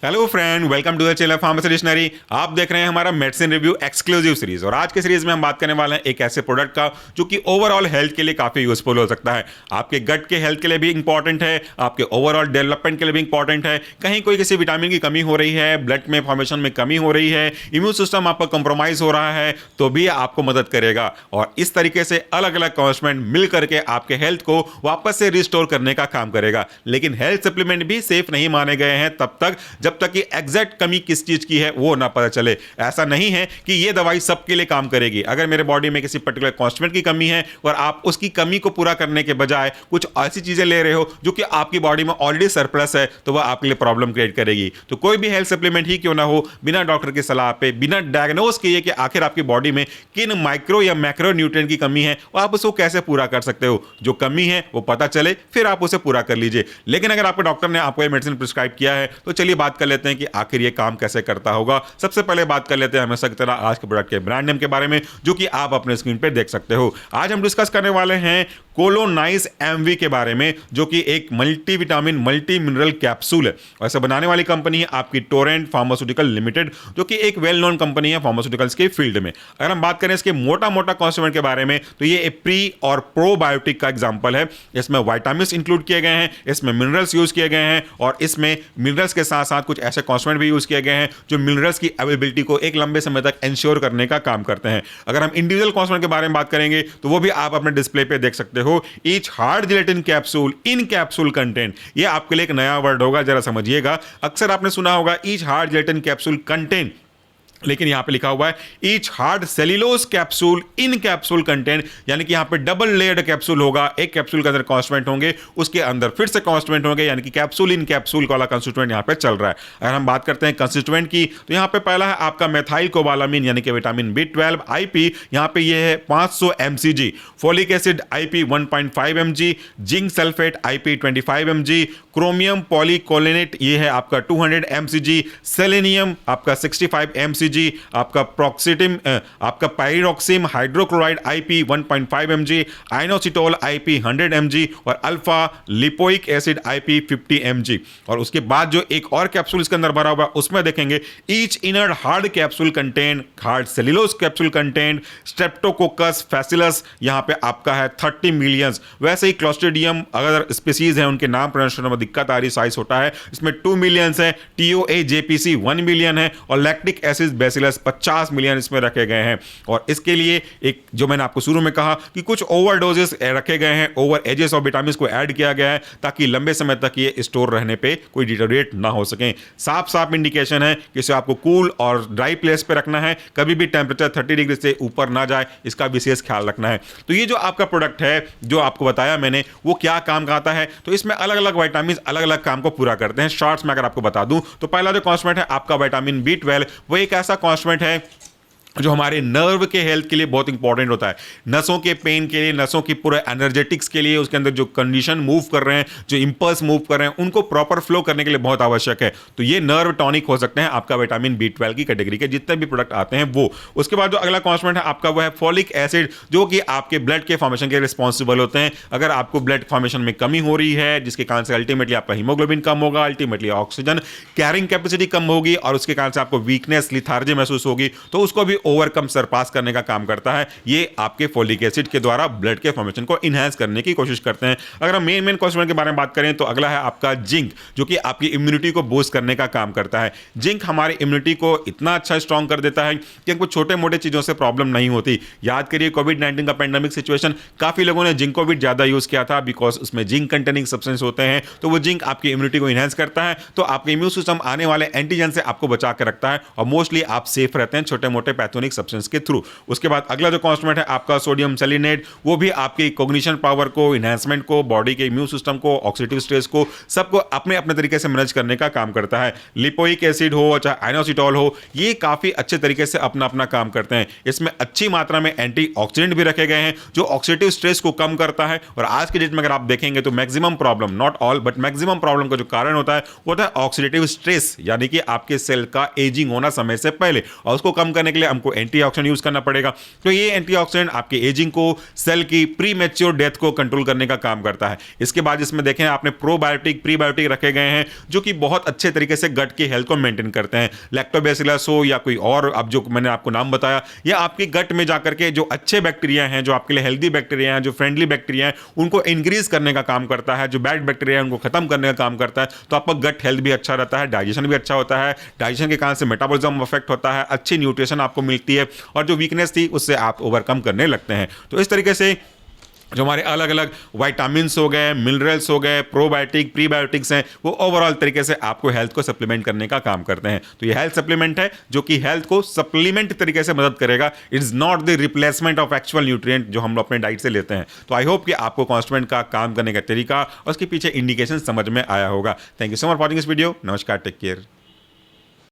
Hello friend, welcome to the channel pharmacy dictionary. आप देख रहे हैं हमारा मेडिसिन रिव्यू एक्सक्लूसिव सीरीज और आज के सीरीज में हम बात करने वाले हैं एक ऐसे प्रोडक्ट का जो कि ओवरऑल हेल्थ के लिए काफी यूजफुल हो सकता है। आपके गट के हेल्थ के लिए भी इंपॉर्टेंट है, आपके ओवरऑल डेवलपमेंट के लिए भी इंपॉर्टेंट है। कहीं कोई किसी विटामिन की कमी हो रही है, ब्लड में फॉर्मेशन में कमी हो रही है, इम्यून सिस्टम आपका कंप्रोमाइज हो रहा है, तो भी आपको मदद करेगा। और इस तरीके से अलग अलग कॉन्स्टिट्यूएंट मिल करके आपके हेल्थ को वापस से रिस्टोर करने का काम करेगा। लेकिन हेल्थ सप्लीमेंट भी सेफ नहीं माने गए हैं तब तक जब तक कि एग्जैक्ट कमी किस चीज की है वो ना पता चले। ऐसा नहीं है कि ये दवाई सबके लिए काम करेगी। अगर मेरे बॉडी में किसी पर्टिकुलर कॉन्स्टिट्यूएंट की कमी है और आप उसकी कमी को पूरा करने के बजाय कुछ ऐसी चीजें ले रहे हो जो कि आपकी बॉडी में ऑलरेडी सरप्लस है, तो वह आपके लिए प्रॉब्लम क्रिएट करेगी। तो कोई भी हेल्थ सप्लीमेंट ही क्यों ना हो, बिना डॉक्टर की सलाह पे, बिना डायग्नोज किए कि आखिर आपकी बॉडी में किन माइक्रो या मैक्रो न्यूट्रिएंट की कमी है और आप उसको कैसे पूरा कर सकते हो, जो कमी है वो पता चले फिर आप उसे पूरा कर लीजिए। लेकिन अगर आपके डॉक्टर ने आपको ये मेडिसिन प्रिस्क्राइब किया है तो चलिए बात कर लेते हैं कि आखिर ये काम कैसे करता होगा। सबसे पहले बात कर लेते हैं हमेशा की तरह आज के प्रोडक्ट के ब्रांड नेम के बारे में, जो कि आप अपने स्क्रीन पे देख सकते हो। आज हम डिस्कस करने वाले हैं कोलोनाइज एमवी के बारे में, जो कि एक multi vitamin multi mineral capsule है। ऐसे बनाने वाली कंपनी है आपकी टोरेंट फार्मास्यूटिकल लिमिटेड, जो कि एक वेल नोन कंपनी है फार्मास्यूटिकल्स के फील्ड में। अगर हम बात करें इसके मोटा मोटा कॉन्स्टिट्यूएंट के बारे में तो ये प्री और प्रोबायोटिक का एग्जांपल है। इसमें वाइटामिन इंक्लूड किए गए हैं, इसमें मिनरल्स यूज किए गए हैं और इसमें मिनरल्स के साथ साथ कुछ ऐसे कॉन्स्टिट्यूएंट भी यूज किए गए हैं जो मिनरल्स की अवेलेबिलिटी को एक लंबे समय तक इंश्योर करने का काम करते हैं। अगर हम इंडिविजुअल कॉन्स्टिट्यूएंट के बारे में बात करेंगे तो वो भी आप अपने डिस्प्ले पे देख सकते हो। ईच हार्ड जिलेटिन कैप्सूल इन कैप्सूल कंटेंट, ये आपके लिए एक नया वर्ड होगा, जरा समझिएगा। अक्सर आपने सुना होगा each hard gelatin capsule content, लेकिन यहां पे लिखा हुआ है ईच हार्ड सेल्यूलोज कैप्सूल इन कैप्सूल कंटेंट, यानी कि यहां पे डबल लेयर्ड कैप्सूल होगा। एक कैप्सूल के अंदर कॉन्स्टिट्यूएंट होंगे, उसके अंदर फिर से कॉन्स्टिट्यूएंट होंगे, यानी कि कैप्सूल इन कैप्सूल वाला कंस्टिट्यूएंट यहां पे चल रहा है। अगर हम बात करते हैं कंस्टिट्यूएंट की तो यहां पे पहला है आपका मेथाइल कोबालामिन, यानी कि विटामिन B12 IP, यहां पे ये है 500 mcg, folic acid IP 1.5 mg, zinc sulphate IP 25 mg, chromium पॉलीकोलिनेट ये है आपका 200 mcg, सेलेनियम आपका 65 mcg, आपका प्रॉक्सिटिम आपका पाइरोक्सिम hydrochloride IP 1.5 mg, inositol IP 100 mg और alpha lipoic acid IP 50 mg। और उसके बाद जो एक और कैप्सूल इसके अंदर भरा हुआ है उसमें देखेंगे each inner hard capsule content hard cellulose capsule content streptococcus faecalis, यहां पे आपका है 30 मिलियंस। वैसे ही क्लोस्ट्रिडियम अगर स्पीसीज है उनके नाम प्रोनाउंस में दिक्कत आ रही, साइज होता है, इसमें 2 मिलियंस है। TOA-JPC 1 मिलियन है और लैक्टिक एसिड बेसिलस 50 मिलियन इसमें रखे गए हैं। और इसके लिए एक जो मैंने आपको शुरू में कहा कि कुछ ओवरडोजेस रखे गए हैं, ओवर एजेस ऑफ विटामिन को ऐड किया गया है ताकि लंबे समय तक ये स्टोर रहने पे कोई डिटोरेट ना हो सके। साफ साफ इंडिकेशन है कि इसे आपको कूल और ड्राई प्लेस पे रखना है, कभी भी टेंपरेचर 30 डिग्री से ऊपर ना जाए, इसका विशेष ख्याल रखना है। तो ये जो आपका प्रोडक्ट है जो आपको बताया मैंने, वो क्या काम करता है, तो इसमें अलग अलग विटामिन अलग अलग काम को पूरा करते हैं। शॉर्ट्स में अगर आपको बता दूं तो पहला जो कॉन्स्टिट्यूएंट है आपका विटामिन B12, वो एक ऐसा कॉन्स्टिट्यूएंट है जो हमारे नर्व के हेल्थ के लिए बहुत इंपॉर्टेंट होता है। नसों के पेन के लिए, नसों की पूरे एनर्जेटिक्स के लिए, उसके अंदर जो कंडीशन मूव कर रहे हैं, जो इंपल्स मूव कर रहे हैं, उनको प्रॉपर फ्लो करने के लिए बहुत आवश्यक है। तो ये नर्व टॉनिक हो सकते हैं आपका विटामिन B12 की कैटेगरी के जितने भी प्रोडक्ट आते हैं वो। उसके बाद जो अगला कॉन्स्टिट्यूएंट है आपका वो है फोलिक एसिड, जो कि आपके ब्लड के फॉर्मेशन के रिस्पॉन्सिबल होते हैं। अगर आपको ब्लड फॉर्मेशन में कमी हो रही है जिसके कारण से अल्टीमेटली आपका हीमोग्लोबिन कम होगा, अल्टीमेटली ऑक्सीजन कैरिंग कैपेसिटी कम होगी और उसके कारण से आपको वीकनेस लिथार्जी महसूस होगी, तो उसको भी ओवरकम सरपास करने का काम करता है। ये आपके फोलिक एसिड के द्वारा ब्लड के फॉर्मेशन को इनहैंस करने की कोशिश करते हैं। अगर हम मेन कॉन्स्टिट्यूएंट के बारे में बात करें तो अगला है आपका जिंक, जो कि आपकी इम्यूनिटी को बूस्ट करने का काम करता है। जिंक हमारी इम्यूनिटी को इतना अच्छा स्ट्रांग कर देता है कि हमको छोटे मोटे चीजों से प्रॉब्लम नहीं होती। याद करिए कोविड-19 का पेंडेमिक सिचुएशन, काफी लोगों ने जिंक कोविड ज्यादा यूज किया था बिकॉज उसमें जिंक कंटेनिंग सब्सटेंस होते हैं। तो वो जिंक आपकी इम्यूनिटी को इनहैंस करता है, तो आपके इम्यून सिस्टम आने वाले एंटीजन से आपको बचा के रखता है और मोस्टली आप सेफ रहते हैं छोटे मोटे पैथोनिक सब्सटेंस के थ्रू। उसके बाद अगला जो कॉन्स्टिट्यूएंट है आपका सोडियम सेलिनेट, वो भी आपकी कॉग्निशन पावर को, इनहैंसमेंट को, बॉडी के इम्यून सिस्टम को, ऑक्सीडेटिव स्ट्रेस को, सबको अपने अपने तरीके से मैनेज करने का काम करता है। लिपोइक एसिड हो चाहे आइनोसिटोल हो, ये काफी अच्छे तरीके से अपना अपना काम करते हैं। इसमें अच्छी मात्रा में एंटीऑक्सीडेंट भी रखे गए हैं जो ऑक्सीडेटिव स्ट्रेस को कम करता है। और आज के डेट में अगर आप देखेंगे तो maximum problem, not all but maximum problem का जो कारण होता है वो होता है ऑक्सीडेटिव स्ट्रेस, यानी कि आपके सेल का एजिंग होना समय से पहले, और उसको कम करने के लिए हम हमको एंटीऑक्सीडेंट यूज करना पड़ेगा। तो ये एंटीऑक्सीडेंट आपके एजिंग को, सेल की प्री मैच्योर डेथ को कंट्रोल करने का काम करता है। इसके बाद इसमें देखें आपने प्रोबायोटिक, प्रीबायोटिक रखे गए हैं जो कि बहुत अच्छे तरीके से गट की हेल्थ को मेंटेन करते हैं। लैक्टोबैसिलस हो या कोई और, अब जो मैंने आपको नाम बताया, या आपके गट में जाकर के जो अच्छे बैक्टीरिया हैं, जो आपके लिए हेल्दी बैक्टीरिया हैं, जो फ्रेंडली बैक्टीरिया हैं, उनको इंक्रीज करने का काम करता है। जो बैड बैक्टीरिया है उनको खत्म करने का काम करता है। तो आपका गट हेल्थ भी अच्छा रहता है, डाइजेशन भी अच्छा होता है, डाइजेशन के कारण से मेटाबॉलिज्म अफेक्ट होता है, अच्छी न्यूट्रिशन आपको मिलती है और जो वीकनेस थी उससे आप ओवरकम करने लगते हैं। तो इस तरीके से जो हमारे अलग अलग विटामिन्स हो गए, मिनरल्स हो गए, प्रोबायोटिक, प्रीबायोटिक्स हैं, वो ओवरऑल तरीके से आपको हेल्थ को सप्लीमेंट करने का काम करते हैं। तो ये हेल्थ सप्लीमेंट है जो कि हेल्थ को सप्लीमेंट तरीके से मदद करेगा। It's not the replacement of actual nutrient जो हम लोग अपने डाइट से लेते हैं। तो आई होप कि आपको कॉन्स्टिपेंट का काम करने का तरीका और उसके पीछे इंडिकेशन समझ में आया होगा। Thank you so much for watching this video. नमस्कार, टेक केयर।